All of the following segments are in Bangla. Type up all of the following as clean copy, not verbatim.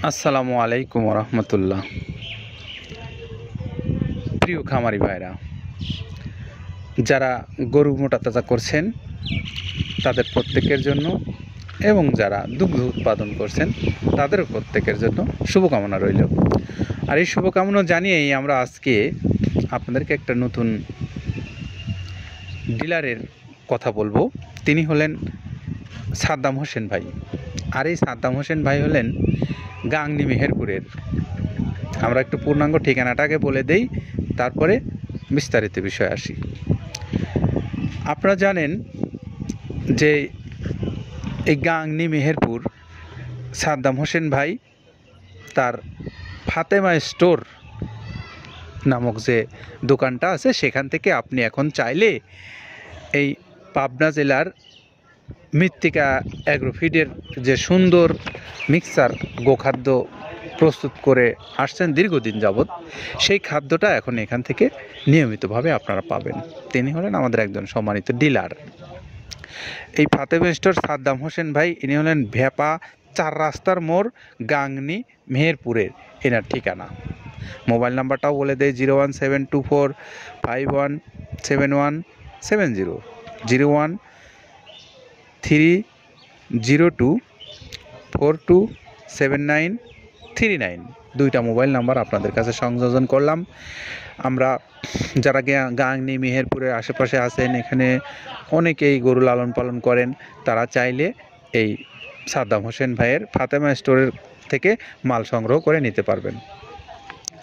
আসসালামু আলাইকুম রহমতুল্লাহ। প্রিয় খামারি ভাইরা, যারা গরু মোটাতাজা করছেন তাদের প্রত্যেকের জন্য এবং যারা দুগ্ধ উৎপাদন করছেন তাদের প্রত্যেকের জন্য শুভকামনা রইল। আর এই শুভকামনা জানিয়েই আমরা আজকে আপনাদেরকে একটা নতুন ডিলারের কথা বলবো। তিনি হলেন সাদ্দাম হোসেন ভাই। আর এই সাদ্দাম হোসেন ভাই হলেন গাংনী মেহেরপুরের। আমরা একটু পূর্ণাঙ্গ ঠিকানাটাকে বলে দেই, তারপরে বিস্তারিত বিষয়ে আসি। আপনারা জানেন যে এই গাংনী মেহেরপুর সাদ্দাম হোসেন ভাই তার ফাতেমা স্টোর নামক যে দোকানটা আছে সেখান থেকে আপনি এখন চাইলে এই পাবনা জেলার মৃত্তিকা অ্যাগ্রোফিডের যে সুন্দর মিক্সার গোখাদ্য প্রস্তুত করে আসছেন দীর্ঘদিন যাবৎ, সেই খাদ্যটা এখন এখান থেকে নিয়মিতভাবে আপনারা পাবেন। তিনি হলেন আমাদের একজন সম্মানিত ডিলার। এই ফাতেমা স্টোর সাদ্দাম হোসেন ভাই, ইনি হলেন ভেপা 4 রাস্তার মোড়, গাংনী মেহেরপুরের এনার ঠিকানা। মোবাইল নাম্বারটাও বলে দেয় 01724517170, 01302427939। দুইটা মোবাইল নাম্বার আপনাদের কাছে সংযোজন করলাম। আমরা যারা গাংনী মেহেরপুরের আশেপাশে আছেন, এখানে অনেকেই গরু লালন পালন করেন, তারা চাইলে এই সাদ্দাম হোসেন ভাইয়ের ফাতেমা স্টোরের থেকে মাল সংগ্রহ করে নিতে পারবেন।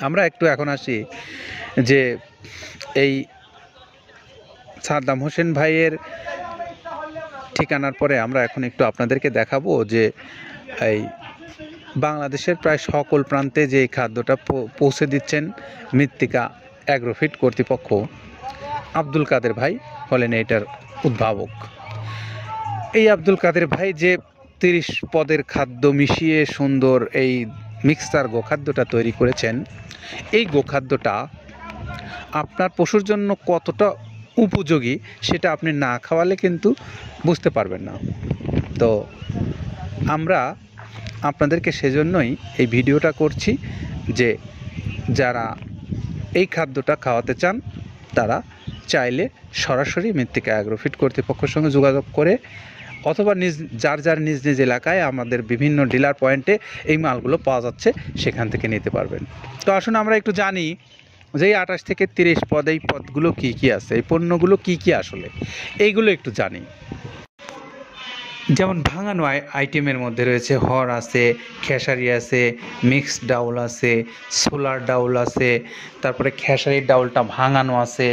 আমরা একটু এখন আসি যে এই সাদ্দাম হোসেন ভাইয়ের ঠিকানার পরে আমরা এখন একটু আপনাদেরকে দেখাবো যে এই বাংলাদেশের প্রায় সকল প্রান্তে যে খাদ্যটা পৌঁছে দিচ্ছেন মৃত্তিকা অ্যাগ্রোফিড কর্তৃপক্ষ। আব্দুল কাদের ভাই হলেন এটার উদ্ভাবক। এই আব্দুল কাদের ভাই যে 30 পদের খাদ্য মিশিয়ে সুন্দর এই মিক্সার গোখাদ্যটা তৈরি করেছেন, এই গোখাদ্যটা আপনার পশুর জন্য কতটা উপযোগী সেটা আপনি না খাওয়ালে কিন্তু বুঝতে পারবেন না। তো আমরা আপনাদেরকে সেজন্যই এই ভিডিওটা করছি যে যারা এই খাদ্যটা খাওয়াতে চান তারা চাইলে সরাসরি মৃত্তিকা অ্যাগ্রোফিড কর্তৃপক্ষের সঙ্গে যোগাযোগ করে অথবা যার নিজ নিজ এলাকায় আমাদের বিভিন্ন ডিলার পয়েন্টে এই মালগুলো পাওয়া যাচ্ছে, সেখান থেকে নিতে পারবেন। তো আসুন আমরা একটু জানি যে এই 28 থেকে 30 পদ, এই পদগুলো কী কী আছে, এই পণ্যগুলো কী কী আসলে, এইগুলো একটু জানি। যেমন ভাঙানো আইটেমের মধ্যে রয়েছে হর আছে, খেসারি আছে, মিক্সড ডাউল আছে, সোলার ডাউল আছে, তারপরে খেসারির ডাউলটা ভাঙানো আছে,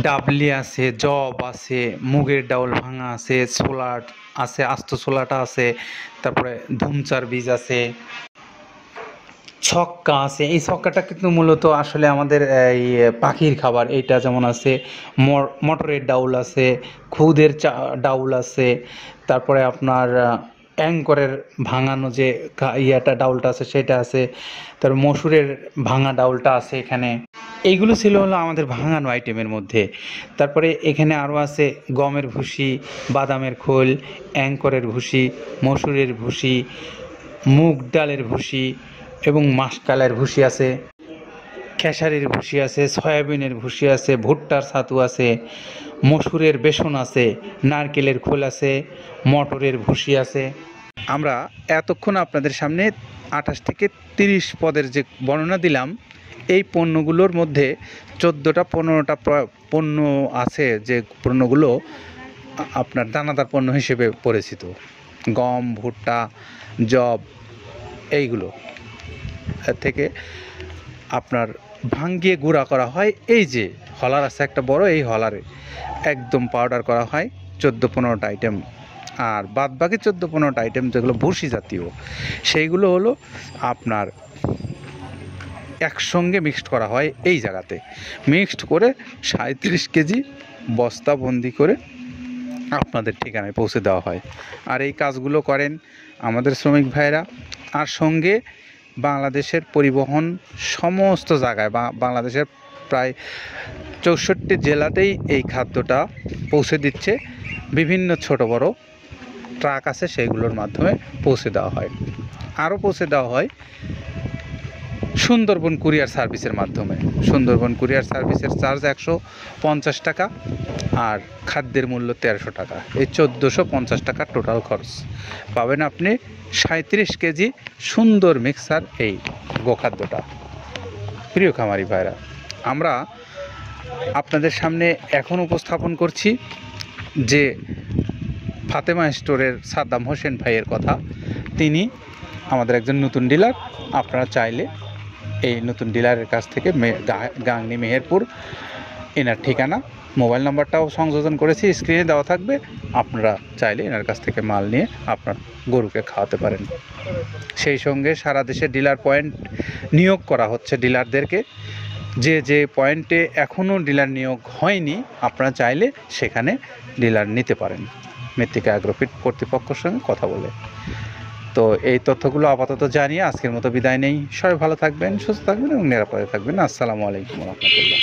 ডাবলি আছে, জব আছে, মুগের ডাউল ভাঙা আছে, সোলার আছে, আস্ত সোলাটা আছে, তারপরে ধুমচার বীজ আছে, ছক্কা আছে। এই ছক্কাটা কিন্তু মূলত আসলে আমাদের এই পাখির খাবার। এইটা যেমন আছে, মটরের ডাউল আছে, খুদের ডাউল আছে, তারপরে আপনার অ্যাঙ্করের ভাঙানো যে ডাউলটা আছে সেটা আছে, তারপর মসুরের ভাঙা ডাউলটা আছে এখানে। এইগুলো ছিল হলো আমাদের ভাঙানো আইটেমের মধ্যে। তারপরে এখানে আরও আছে গমের ভুসি, বাদামের খোল, অ্যাঙ্করের ভুসি, মসুরের ভুসি, মুগ ডালের ভুসি এবং মাসকালের ভুসি আছে, খেসারির ভুসি আছে, সয়াবিনের ভুসি আছে, ভুট্টার ছাতু আছে, মসুরের বেসন আছে, নারকেলের খোল আছে, মটরের ভুসি আছে। আমরা এতক্ষণ আপনাদের সামনে 28 থেকে 30 পদের যে বর্ণনা দিলাম, এই পণ্যগুলোর মধ্যে 14-15টা পণ্য আছে যে পণ্যগুলো আপনার দানাদার পণ্য হিসেবে পরিচিত। গম, ভুট্টা, জব, এইগুলো থেকে আপনার ভাঙ্গিয়ে গুঁড়া করা হয়। এই যে হলার আছে একটা বড়, এই হলারে একদম পাউডার করা হয় 14-15টা আইটেম। আর বাদবাকি 14-15টা আইটেম যেগুলো ভুসি জাতীয়, সেইগুলো হলো আপনার একসঙ্গে মিক্সড করা হয়। এই জায়গাতে মিক্সড করে 37 কেজি বস্তাবন্দি করে আপনাদের ঠিকানায় পৌঁছে দেওয়া হয়। আর এই কাজগুলো করেন আমাদের শ্রমিক ভাইরা। আর সঙ্গে বাংলাদেশের পরিবহন সমস্ত জায়গায়, বাংলাদেশের প্রায় 64 জেলাতেই এই খাদ্যটা পৌঁছে দিচ্ছে। বিভিন্ন ছোট বড় ট্রাক আছে, সেগুলোর মাধ্যমে পৌঁছে দেওয়া হয়। আরও পৌঁছে দেওয়া হয় সুন্দরবন কুরিয়ার সার্ভিসের মাধ্যমে। সুন্দরবন কুরিয়ার সার্ভিসের চার্জ 150 টাকা, আর খাদ্যের মূল্য 1300 টাকা। এই 1450 টাকা টোটাল খরচ। পাবেন আপনি 37 কেজি সুন্দর মিক্সার এই গোখাদ্যটা। প্রিয় খামারি ভাইরা, আমরা আপনাদের সামনে এখন উপস্থাপন করছি যে ফাতেমা স্টোরের সাদ্দাম হোসেন ভাইয়ের কথা। তিনি আমাদের একজন নতুন ডিলার। আপনারা চাইলে এই নতুন ডিলারের কাছ থেকে গাংনী মেহেরপুর এনার ঠিকানা, মোবাইল নাম্বারটাও সংযোজন করেছি, স্ক্রিনে দেওয়া থাকবে। আপনারা চাইলে এনার কাছ থেকে মাল নিয়ে আপনার গরুকে খাওয়াতে পারেন। সেই সঙ্গে সারা দেশে ডিলার পয়েন্ট নিয়োগ করা হচ্ছে ডিলারদেরকে। যে যে পয়েন্টে এখনও ডিলার নিয়োগ হয়নি, আপনারা চাইলে সেখানে ডিলার নিতে পারেন মৃত্তিকা অ্যাগ্রোফিট কর্তৃপক্ষের সঙ্গে কথা বলে। তো এই তথ্যগুলো আপাতত জানিয়ে আজকের মতো বিদায় নেই। সবাই ভালো থাকবেন, সুস্থ থাকবেন এবং নিরাপদে থাকবেন। আসসালামু আলাইকুম রহমতুল্লাহ।